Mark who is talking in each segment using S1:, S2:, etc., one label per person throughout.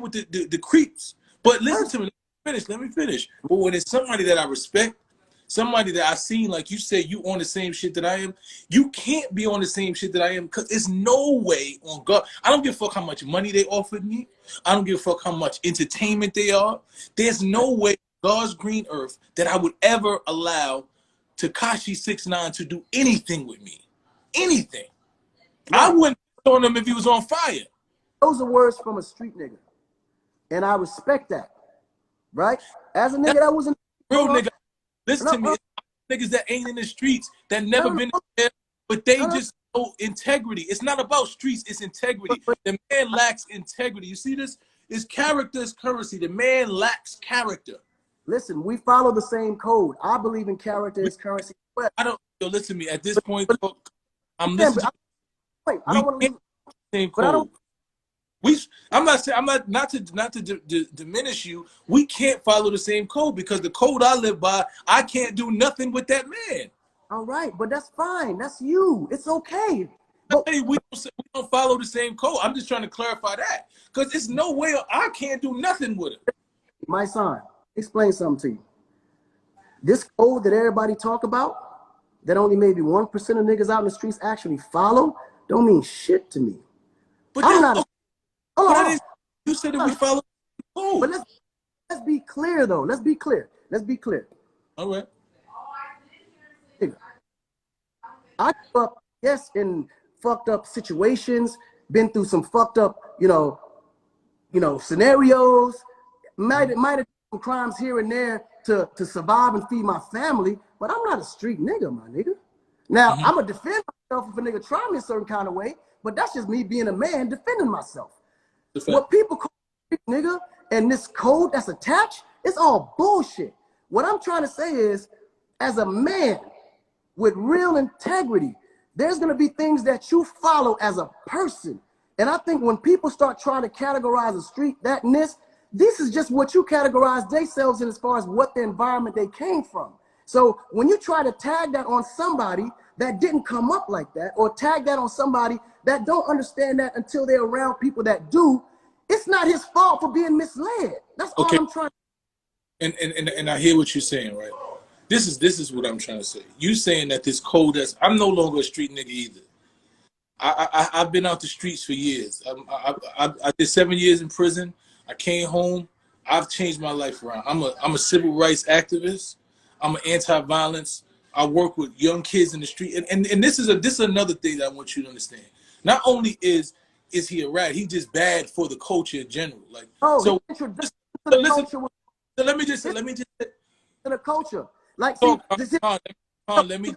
S1: with the creeps. But listen to me. Let me finish. But when it's somebody that I respect, somebody that I seen, like you said, you on the same shit that I am, you can't be on the same shit that I am, because there's no way on God. I don't give a fuck how much money they offered me. I don't give a fuck how much entertainment they are. There's no way God's green earth that I would ever allow TEKASHI 6IX9INE to do anything with me. Anything. Right. I wouldn't on him if he was on fire.
S2: Those are words from a street nigga. And I respect that. Right? As a nigga that was a
S1: real nigga. Listen to me. Niggas that ain't in the streets, that never been there, but they just know integrity. It's not about streets, it's integrity. The man lacks integrity. You see this? It's character is currency. The man lacks character.
S2: Listen, we follow the same code. I believe in character is currency.
S1: I don't listen to me. At this point, I'm listening.
S2: I don't want to leave
S1: the same code. I'm not saying not to diminish you. We can't follow the same code because the code I live by, I can't do nothing with that man.
S2: All right, but that's fine. That's you. It's okay. But
S1: we don't follow the same code. I'm just trying to clarify that because there's no way I can't do nothing with it.
S2: My son, explain something to you. This code that everybody talk about, that only maybe 1% of niggas out in the streets actually follow, don't mean shit to me.
S1: But
S2: I'm not.
S1: You said that we follow the code.
S2: But let's be clear though. Let's be clear. Let's be clear.
S1: All right.
S2: I grew up, yes, in fucked up situations, been through some fucked up, scenarios, might have done some crimes here and there to survive and feed my family, but I'm not a street nigga, my nigga. Now, I'm gonna defend myself if a nigga try me a certain kind of way, but that's just me being a man defending myself. What people call street nigga and this code that's attached, it's all bullshit. What I'm trying to say is, as a man with real integrity, there's gonna be things that you follow as a person. And I think when people start trying to categorize a street, that and this is just what you categorize themselves in as far as what the environment they came from. So when you try to tag that on somebody that didn't come up like that, or tag that on somebody that don't understand that until they're around people that do, it's not his fault for being misled. That's all I'm trying to
S1: And I hear what you're saying, right? This is what I'm trying to say. You saying that this code I'm no longer a street nigga either. I've been out the streets for years. I did 7 years in prison. I came home. I've changed my life around. I'm a civil rights activist. I'm an anti-violence. I work with young kids in the street. And this is another thing that I want you to understand. Not only is he a rat, he's just bad for the culture in general. Like let me just say
S2: the culture. Like
S1: let me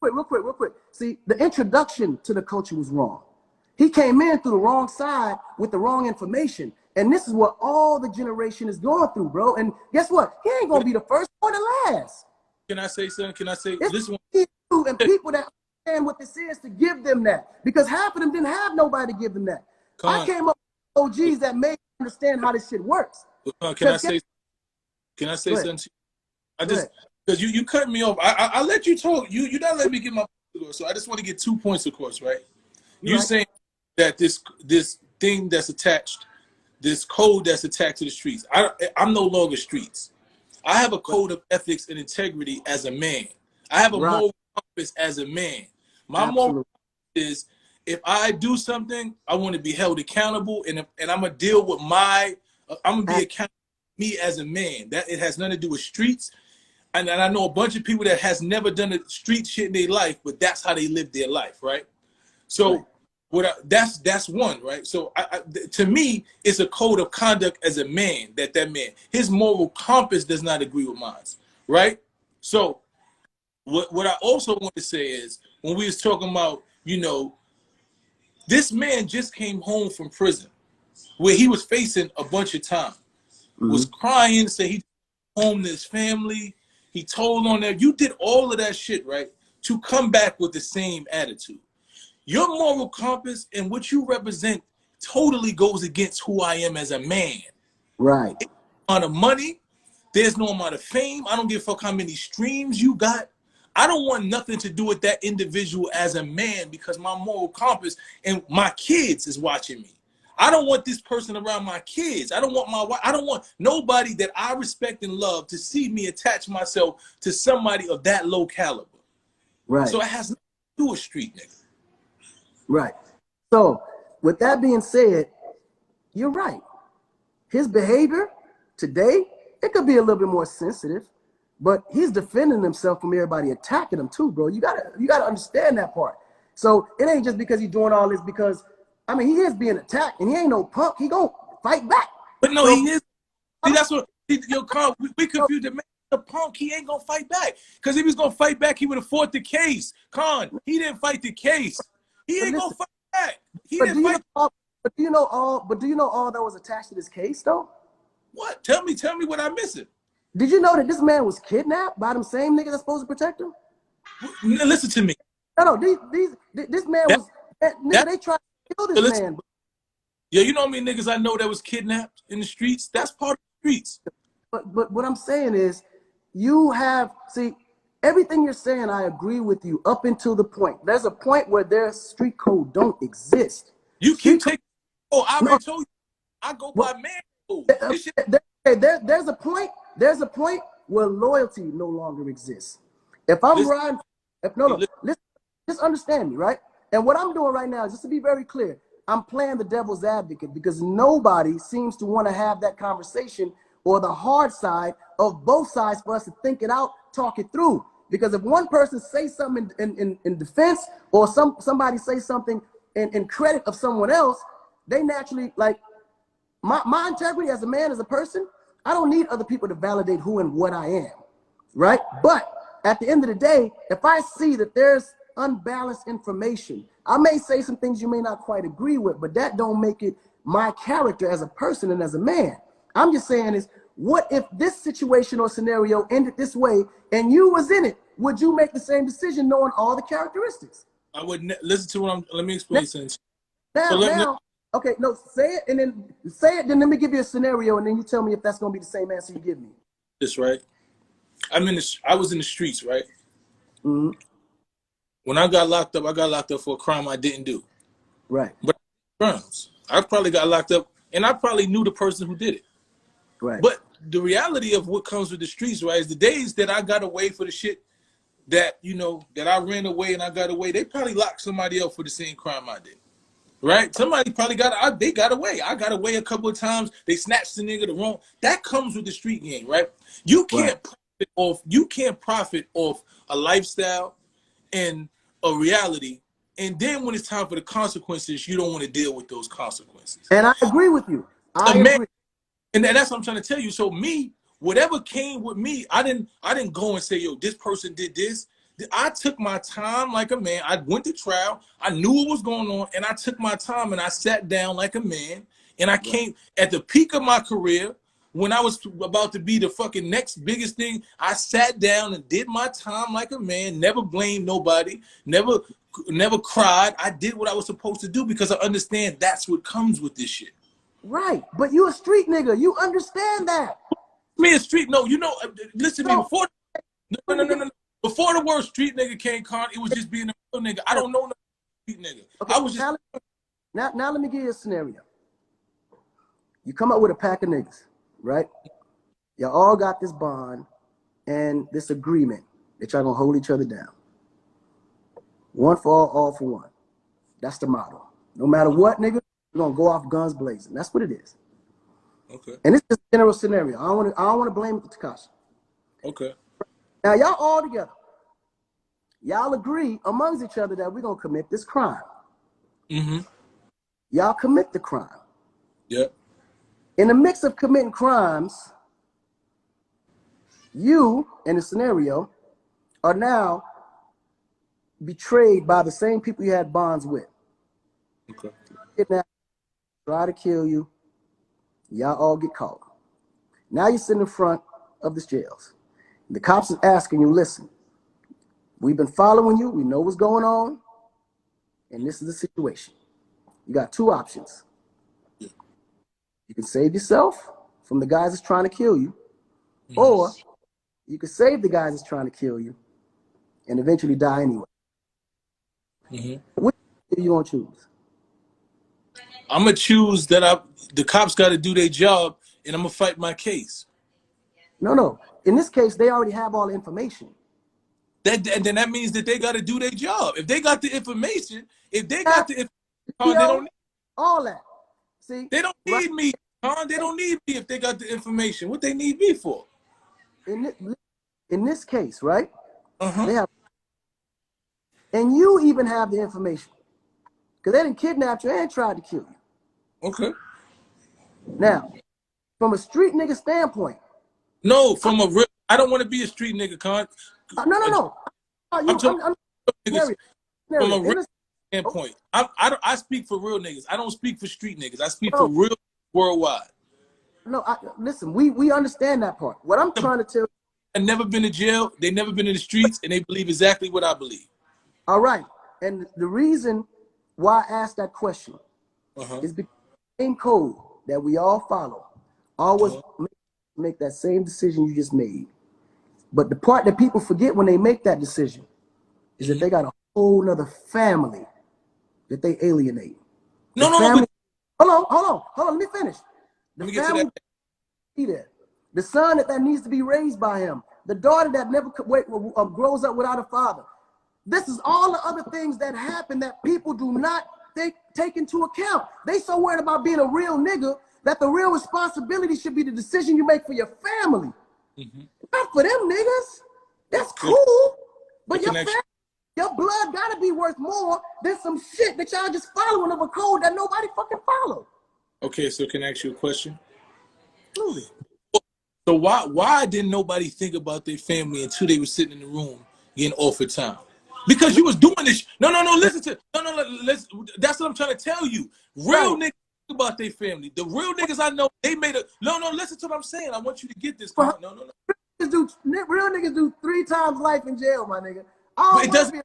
S2: real quick. See, the introduction to the culture was wrong. He came in through the wrong side with the wrong information. And this is what all the generation is going through, bro. And guess what? He ain't gonna be the first or the last.
S1: Can I say something? Can I say
S2: this one? And people that understand what this is to give them that. Because half of them didn't have nobody to give them that. I came up with OGs that made me understand how this shit works.
S1: Can I say something to you? I just because you cut me off. I let you talk. You not let me get my point across. So I just want to get 2 points across, right? You're saying that this thing that's attached, this code that's attached to the streets. I'm no longer streets. I have a code of ethics and integrity as a man. I have a moral compass as a man. My moral is if I do something, I want to be held accountable, and I'm gonna deal with I'm gonna be accountable to me as a man. That it has nothing to do with streets. And I know a bunch of people that has never done a street shit in their life, but that's how they live their life, right? So that's one, right? So to me, it's a code of conduct as a man, that man, his moral compass does not agree with mine, right? So what I also want to say is, when we was talking about, this man just came home from prison where he was facing a bunch of time, was crying, said he home to his family. He told on them. You did all of that shit, right? To come back with the same attitude. Your moral compass and what you represent totally goes against who I am as a man.
S2: Right.
S1: On the money, there's no amount of fame. I don't give a fuck how many streams you got. I don't want nothing to do with that individual as a man, because my moral compass and my kids is watching me. I don't want this person around my kids. I don't want my wife. I don't want nobody that I respect and love to see me attach myself to somebody of that low caliber.
S2: Right.
S1: So it has nothing to do with street nigga.
S2: Right. So with that being said, you're right. His behavior today, it could be a little bit more sensitive, but he's defending himself from everybody attacking him too, bro. You gotta understand that part. So it ain't just because he's doing all this because, I mean, he is being attacked and he ain't no punk. He gonna fight back.
S1: But no,
S2: so,
S1: he is. See, that's what, yo, Carl, we confused the man. The punk, he ain't gonna fight back. Because if he was gonna fight back, he would have fought the case. Con, he didn't fight the case. He ain't gonna fight back. He didn't fight.
S2: But do you know all that was attached to this case though?
S1: What? Tell me what I'm missing.
S2: Did you know that this man was kidnapped by them same niggas that's supposed to protect him?
S1: Listen to me.
S2: No, this man they tried to kill this man.
S1: Yeah, you know how many niggas I know that was kidnapped in the streets? That's part of the streets.
S2: But what I'm saying is, everything you're saying, I agree with you up until the point. There's a point where their street code don't exist.
S1: You keep taking. Oh, I already told you. I go by man code.
S2: There's a point where loyalty no longer exists. If I'm riding, just understand me, right? And what I'm doing right now, just to be very clear, I'm playing the devil's advocate because nobody seems to want to have that conversation or the hard side of both sides for us to think it out, talk it through. Because if one person says something in defense or somebody say something in credit of someone else, they naturally, like, my integrity as a man, as a person, I don't need other people to validate who and what I am, right? But at the end of the day, if I see that there's unbalanced information, I may say some things you may not quite agree with, but that don't make it my character as a person and as a man. I'm just saying is, what if this situation or scenario ended this way and you was in it? Would you make the same decision knowing all the characteristics?
S1: I would listen to let me explain something.
S2: Okay, no, say it and then say it, then let me give you a scenario and then you tell me if that's gonna be the same answer you give me.
S1: This right. I was in the streets, right?
S2: Mm-hmm.
S1: When I got locked up for a crime I didn't do.
S2: Right.
S1: But crimes. I probably got locked up and I probably knew the person who did it.
S2: Right.
S1: But the reality of what comes with the streets, right, is the days that I got away for the shit that, you know, that I ran away and I got away, they probably locked somebody up for the same crime I did. Right? Somebody probably they got away. I got away a couple of times. They snatched the nigga the wrong. That comes with the street game, right? You can't profit off a lifestyle and a reality. And then when it's time for the consequences, you don't want to deal with those consequences.
S2: And I agree with you. I agree.
S1: And that's what I'm trying to tell you. So me, whatever came with me, I didn't go and say, yo, this person did this. I took my time like a man. I went to trial. I knew what was going on, and I took my time and I sat down like a man. And I came at the peak of my career when I was about to be the fucking next biggest thing. I sat down and did my time like a man. Never blamed nobody. Never cried. I did what I was supposed to do because I understand that's what comes with this shit.
S2: Right, but you a street nigga. You understand that.
S1: Me a street, no, you know, listen to me, no. Before the word street nigga came, it was just being a real nigga. I don't know no street nigga. Okay, I was just...
S2: Now let me give you a scenario. You come up with a pack of niggas, right? Y'all all got this bond and this agreement that y'all gonna hold each other down. One for all for one. That's the motto. No matter what, nigga, we're gonna go off guns blazing. That's what it is.
S1: Okay.
S2: And this is a general scenario. I don't want to blame it to TEKASHI.
S1: Okay.
S2: Now y'all all together. Y'all agree amongst each other that we're gonna commit this crime.
S1: Mm-hmm.
S2: Y'all commit the crime.
S1: Yep.
S2: In the mix of committing crimes, you, in the scenario, are now betrayed by the same people you had bonds with.
S1: Okay.
S2: Kidnap, try to kill you. Y'all all get caught. Now you're sitting in front of the jails. The cops is asking you, listen, we've been following you. We know what's going on. And this is the situation. You got two options. You can save yourself from the guys that's trying to kill you, or you can save the guys that's trying to kill you and eventually die anyway. Which do you want to choose?
S1: I'm gonna choose that the cops got to do their job, and I'm gonna fight my case.
S2: No. In this case, they already have all the information.
S1: Then that means that they got to do their job. If they got the information, they don't need
S2: all that. See,
S1: they don't need me, Con. They don't need me if they got the information. What they need me for?
S2: In this case, right?
S1: Uh-huh.
S2: And you even have the information. Because they didn't kidnap you and tried to kill you.
S1: Okay.
S2: Now, from a street nigga standpoint.
S1: No, from a real, I don't want to be a street nigga, Con.
S2: No.
S1: I'm talking from a real standpoint. I speak for real niggas. I don't speak for street niggas. I speak for real worldwide.
S2: No, listen, we understand that part. What I'm trying to tell you.
S1: I've never been to jail. They've never been in the streets, and they believe exactly what I believe.
S2: All right. And the reason why I asked that question is because the same code that we all follow always make that same decision you just made. But the part that people forget when they make that decision is that they got a whole nother family that they alienate. Hold on. Let me finish.
S1: Let me get to that.
S2: Be there. The son that needs to be raised by him. The daughter that never grows up without a father. This is all the other things that happen that people do not take into account. They so worried about being a real nigga that the real responsibility should be the decision you make for your family. Not for them niggas. That's cool. But your blood gotta be worth more than some shit that y'all just following of a code that nobody fucking follow.
S1: Okay, so can I ask you a question?
S2: Absolutely.
S1: So why didn't nobody think about their family until they were sitting in the room getting offered time? Because you was doing this. No. Listen. That's what I'm trying to tell you. Real niggas think about their family. The real niggas I know, they made a. No. Listen to what I'm saying. I want you to get this. No.
S2: Real niggas do 3 times life in jail, my nigga.
S1: But it doesn't.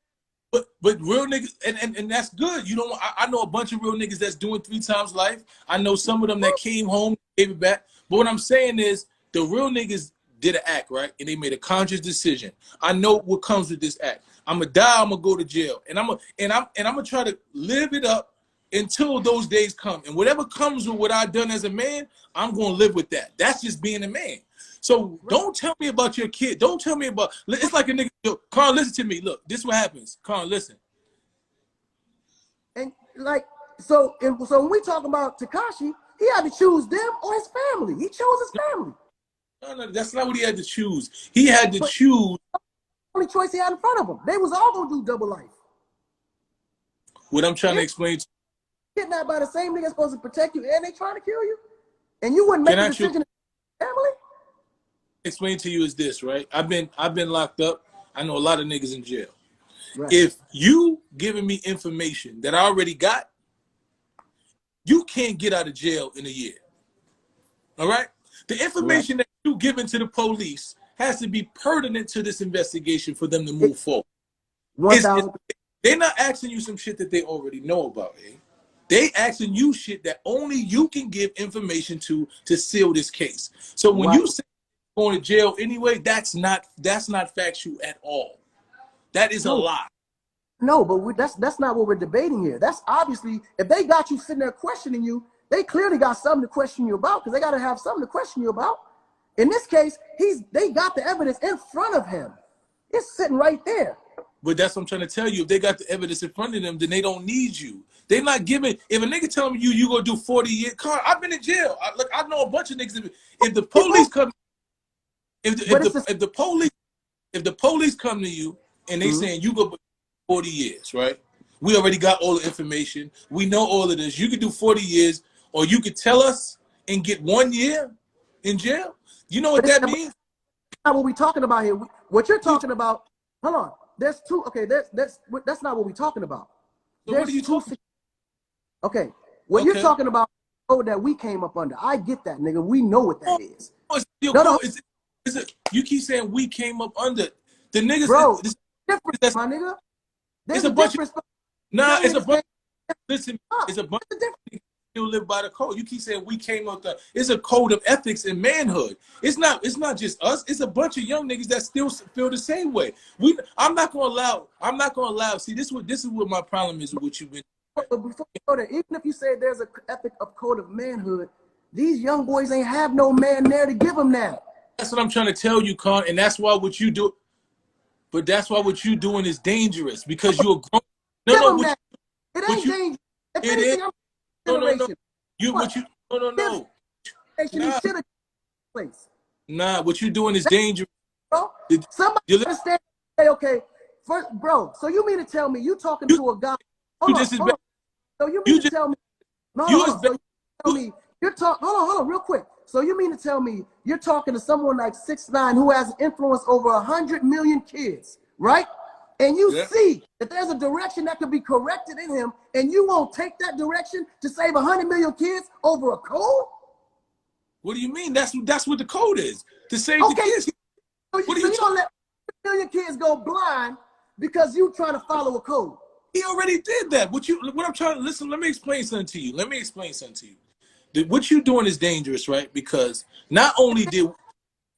S1: But real niggas, and that's good. You know, I know a bunch of real niggas that's doing 3 times life. I know some of them that came home, gave it back. But what I'm saying is, the real niggas did an act, right? And they made a conscious decision. I know what comes with this act. I'm gonna die. I'm gonna go to jail, and I'm gonna try to live it up until those days come. And whatever comes with what I've done as a man, I'm gonna live with that. That's just being a man. So don't tell me about your kid. Don't tell me about. It's like a nigga. Carl, listen to me. Look, this is what happens. Carl, listen.
S2: And like so when we talk about TEKASHI, he had to choose them or his family. He chose his family.
S1: No, that's not what he had to choose. He had to choose.
S2: Only choice he had in front of him. They was all gonna do double life.
S1: What I'm trying to explain to
S2: you. Kidnapped by the same nigga supposed to protect you and they trying to kill you? And you wouldn't make a decision in your family?
S1: Explain to you is this, right? I've been locked up. I know a lot of niggas in jail.
S2: Right.
S1: If you giving me information that I already got, you can't get out of jail in a year. All right? The information that you giving to the police has to be pertinent to this investigation for them to move forward. They're not asking you some shit that they already know about, eh? They asking you shit that only you can give information to seal this case. So when you say going to jail anyway, that's not factual at all. That is a lie.
S2: No, but that's not what we're debating here. That's obviously, if they got you sitting there questioning you, they clearly got something to question you about, because they got to have something to question you about. In this case, they got the evidence in front of him. It's sitting right there.
S1: But that's what I'm trying to tell you. If they got the evidence in front of them, then they don't need you. They're not giving. If a nigga telling you gonna do 40 years, Carl, I've been in jail. I know a bunch of niggas. If the police come, if the police come to you and they saying you go 40 years, right? We already got all the information. We know all of this. You could do 40 years, or you could tell us and get 1 year in jail. You know what that means?
S2: That's not what we're talking about here. What you're talking about, hold on. There's two, okay, that's not what we're talking about.
S1: So what are you talking?
S2: Okay, what you're talking about, that we came up under. I get that, nigga. We know what that is.
S1: You keep saying we came up under. The niggas,
S2: bro, difference, my nigga.
S1: There's a bunch of, it's a bunch. Listen, it's a bunch of different. Still live by the code. You keep saying we came up the. It's a code of ethics and manhood. It's not just us. It's a bunch of young niggas that still feel the same way. I'm not gonna allow. See, this is what my problem is with what you've been.
S2: But before you go there, even if you say there's an ethic of code of manhood, these young boys ain't have no man there to give them that.
S1: That's what I'm trying to tell you, Con, and that's why what you do. But that's why what you doing is dangerous because you're grown. No, what
S2: you, it ain't dangerous. If anything,
S1: is.
S2: I'm
S1: No. No.
S2: Nah. Place.
S1: Nah, what you doing is dangerous.
S2: Bro, somebody understand. Okay, first, bro. So you mean to tell me you talking to a guy? Hold on. So you mean to tell me? No, hold on. So you tell me you're talking. Hold on, real quick. So you mean to tell me you're talking to someone like 6ix9ine who has influence over 100 million kids, right? And you see that there's a direction that could be corrected in him, and you won't take that direction to save 100 million kids over a code?
S1: What do you mean? That's what the code is, to save the kids.
S2: So you don't let 100 million kids go blind because you trying to follow a code.
S1: He already did that. What I'm trying to listen. Let me explain something to you. What you're doing is dangerous, right? Because not only did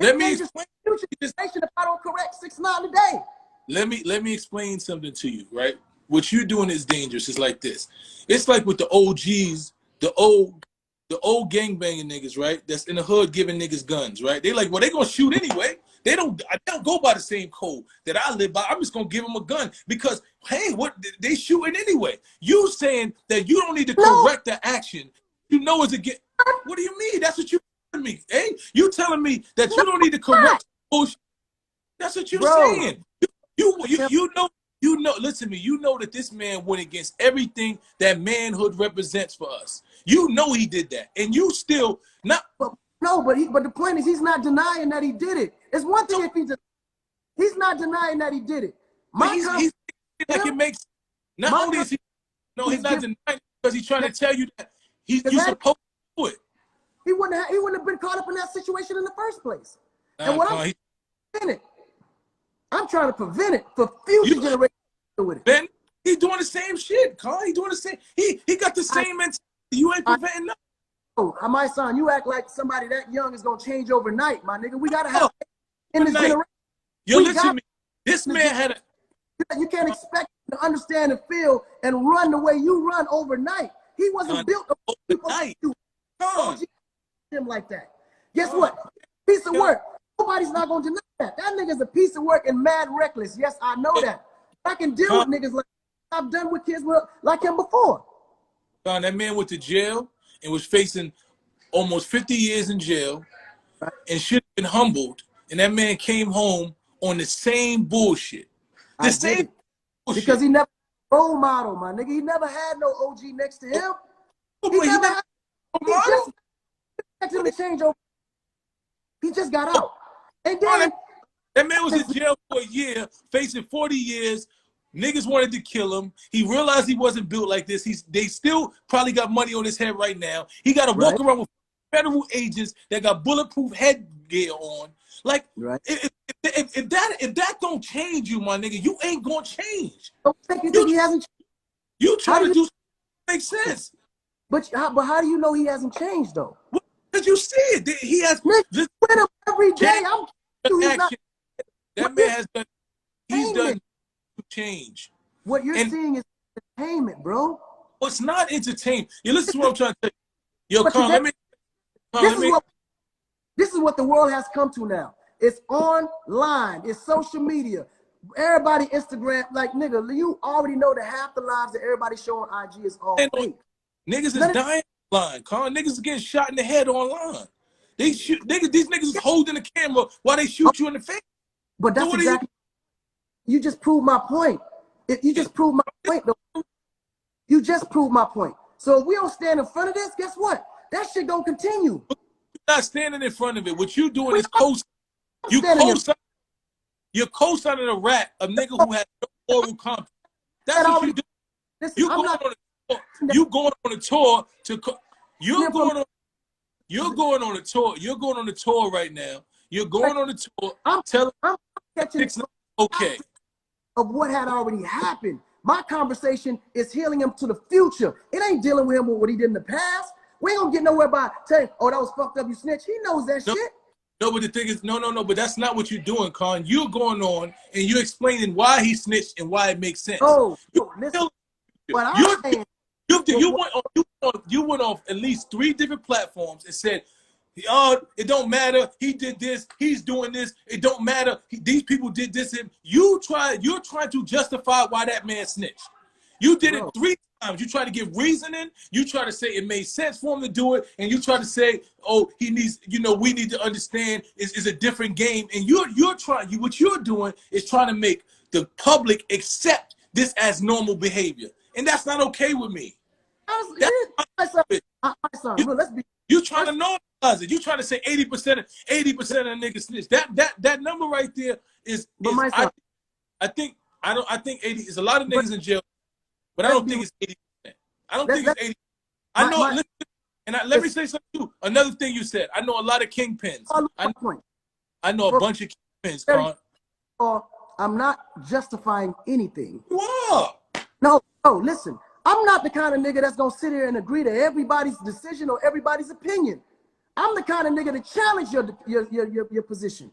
S1: let me explain
S2: if I don't correct 6ix9ine today.
S1: Let me explain something to you, right? What you're doing is dangerous. It's like this. It's like with the OGs, the old gangbanging niggas, right? That's in the hood giving niggas guns, right? They like, well, they gonna shoot anyway. I don't go by the same code that I live by. I'm just gonna give them a gun because, hey, what they shooting anyway? You saying that you don't need to correct the action. You know it's again. What do you mean? That's what you telling me, eh? You telling me that you don't need to correct bullshit. That's what you're saying. You know. Listen to me. You know that this man went against everything that manhood represents for us. You know he did that, and you still not.
S2: No, but the point is he's not denying that he did it. It's one thing if he's not denying that he did it.
S1: He's like it makes. Not only is he, no, he's not denying it because he's trying to tell you that you're supposed to do it.
S2: He wouldn't have been caught up in that situation in the first place.
S1: Nah,
S2: and what I'm in it. I'm trying to prevent it for future generations with it.
S1: Ben, he's doing the same shit, Carl. He doing the same. He got the same mentality. You ain't preventing nothing.
S2: Oh, my son, you act like somebody that young is gonna change overnight, my nigga. We gotta have in this generation.
S1: Yo, listen to me. This man had a.
S2: You can't expect him to understand and feel and run the way you run overnight. He wasn't built overnight. Him like that. Guess what? Piece of work. Nobody's not gonna deny that. That nigga's a piece of work and mad reckless. Yes, I know that. I can deal with niggas like I've done with kids like him before.
S1: Son, that man went to jail and was facing almost 50 years in jail and should have been humbled. And that man came home on the same bullshit. The same bullshit.
S2: Because he never had a role model, my nigga. He never had no OG next to him. He never had just expect him to change over. He just got out. And then
S1: that man was in jail for a year, facing 40 years. Niggas wanted to kill him. He realized he wasn't built like this. They still probably got money on his head right now. He got to walk around with federal agents that got bulletproof headgear on. Like, if that don't change you, my nigga, you ain't gonna change.
S2: He hasn't.
S1: You try to do something that makes sense.
S2: But how do you know he hasn't changed though?
S1: Because you see it. He has.
S2: With him every day.
S1: That man has done. He's done change.
S2: What you're seeing is entertainment, bro.
S1: Well, it's not entertainment. You listen to what I'm trying to tell you. Yo, Con,
S2: this is what the world has come to now. It's online. It's social media. Everybody Instagram, like, nigga, you already know that half the lives that everybody show on IG is all fake.
S1: Niggas is dying online, Con. Niggas is getting shot in the head online. These niggas is holding the camera while they shoot you in the face.
S2: But that's exactly. You just proved my point. You just proved my point, though. You just proved my point. So if we don't stand in front of this, guess what? That shit gonna continue.
S1: You're not standing in front of it. What you doing is you're co-signing a rat, a nigga who has no moral compass. That's what you do. You're going on a tour right now. You're going on a tour.
S2: I'm catching
S1: okay.
S2: Of what had already happened. My conversation is healing him to the future. It ain't dealing with him with what he did in the past. We ain't gonna get nowhere by saying, oh, that was fucked up, you snitch. He knows that shit.
S1: No, but the thing is, no, but that's not what you're doing, Con. You're going on and you're explaining why he snitched and why it makes sense.
S2: Oh, listen. What I'm saying,
S1: You went on at least 3 different platforms and said, "Oh, it don't matter. He did this. He's doing this. It don't matter. These people did this." And you're trying to justify why that man snitched. You did it 3 times. You try to give reasoning. You try to say it made sense for him to do it, and you try to say, "Oh, he needs. We need to understand. Is a different game." And what you're doing is trying to make the public accept this as normal behavior, and that's not okay with me. You trying to normalize it. You trying to say 80% of niggas snitch. That number right there is I think 80 is a lot of niggas in jail, but I don't think it's 80%. I don't think it's 80. I know. Let me say something too. Another thing you said. I know a lot of kingpins. I know a bunch of kingpins, Con.
S2: I'm not justifying anything.
S1: You are.
S2: No, listen. I'm not the kind of nigga that's gonna sit here and agree to everybody's decision or everybody's opinion. I'm the kind of nigga to challenge your position.